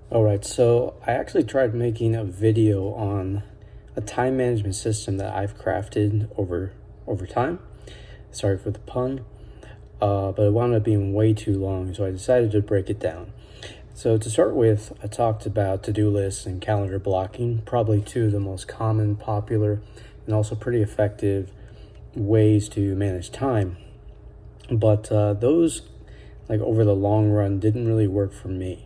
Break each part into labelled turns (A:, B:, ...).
A: All right, so I actually tried making a video on a time management system that I've crafted over time. Sorry for the pun, but it wound up being way too long, so I decided to break it down. So to start with, I talked about to-do lists and calendar blocking, probably two of the most common, popular, and also pretty effective ways to manage time. But those, like over the long run, didn't really work for me.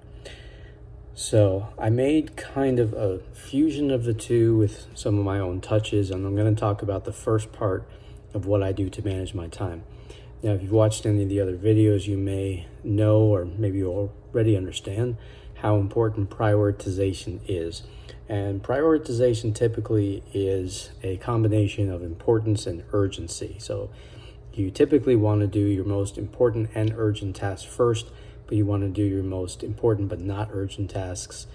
A: So I made kind of a fusion of the two with some of my own touches, and I'm going to talk about the first part of what I do to manage my time. Now, if you've watched any of the other videos, you may know, or maybe you already understand, how important prioritization is. And prioritization typically is a combination of importance and urgency. So you typically want to do your most important and urgent tasks first, but you want to do your most important but not urgent tasks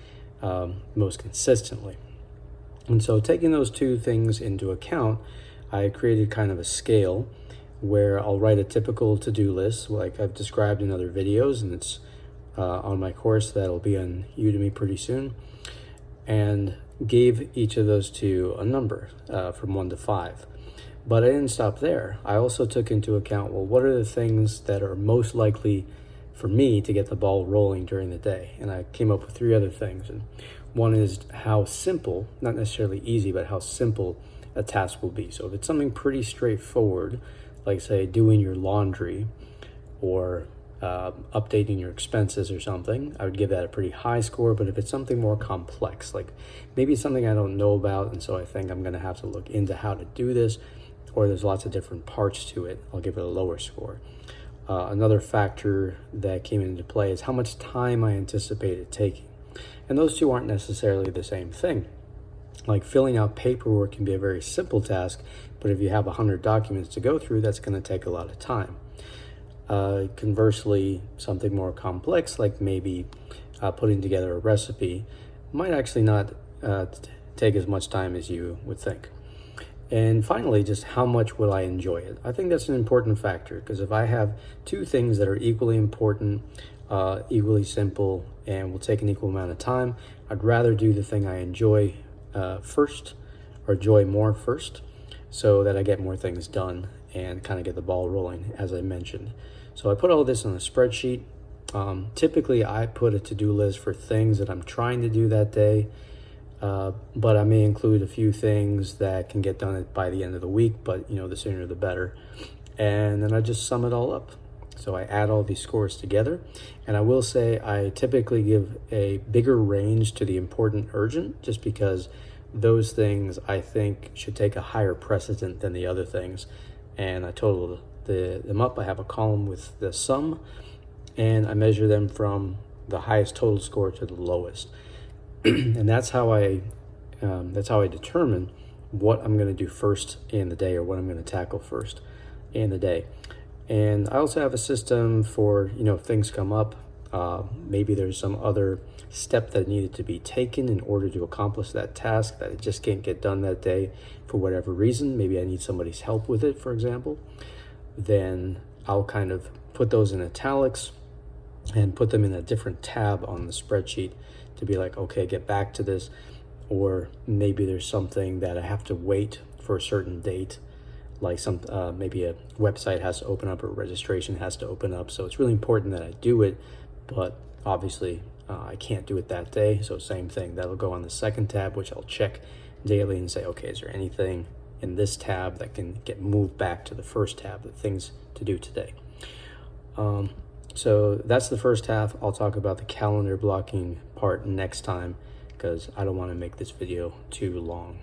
A: most consistently. And so taking those two things into account, I created kind of a scale where I'll write a typical to-do list like I've described in other videos, and it's on my course that'll be on Udemy pretty soon, and gave each of those two a number from 1 to 5. But I didn't stop there. I also took into account, well, what are the things that are most likely for me to get the ball rolling during the day? And I came up with 3 other things. And one is how simple, not necessarily easy, but how simple a task will be. So if it's something pretty straightforward, like say doing your laundry or updating your expenses or something, I would give that a pretty high score. But if it's something more complex, like maybe it's something I don't know about, and so I think I'm gonna have to look into how to do this, or there's lots of different parts to it, I'll give it a lower score. Another factor that came into play is how much time I anticipate it taking. And those two aren't necessarily the same thing. Like filling out paperwork can be a very simple task, but if you have 100 documents to go through, that's going to take a lot of time. Conversely, something more complex, like maybe putting together a recipe, might actually not take as much time as you would think. And finally, just how much will I enjoy it? I think that's an important factor, because if I have two things that are equally important, equally simple, and will take an equal amount of time, I'd rather do the thing I enjoy first, or enjoy more first, so that I get more things done and kind of get the ball rolling, as I mentioned. So I put all this on a spreadsheet. Typically, I put a to-do list for things that I'm trying to do that day, but I may include a few things that can get done by the end of the week, but the sooner the better. And then I just sum it all up. So I add all these scores together, and I will say I typically give a bigger range to the important urgent, just because those things I think should take a higher precedent than the other things. And I total them up. I have a column with the sum, and I measure them from the highest total score to the lowest. And that's how I determine what I'm going to do first in the day, or what I'm going to tackle first in the day. And I also have a system for, if things come up, maybe there's some other step that needed to be taken in order to accomplish that task that it just can't get done that day for whatever reason. Maybe I need somebody's help with it, for example. Then I'll kind of put those in italics and put them in a different tab on the spreadsheet to be like, okay, get back to this. Or maybe there's something that I have to wait for a certain date, like maybe a website has to open up or registration has to open up. So it's really important that I do it, but obviously I can't do it that day. So same thing, that'll go on the second tab, which I'll check daily and say, okay, is there anything in this tab that can get moved back to the first tab, the things to do today? So that's the first half. I'll talk about the calendar blocking part next time, because I don't want to make this video too long.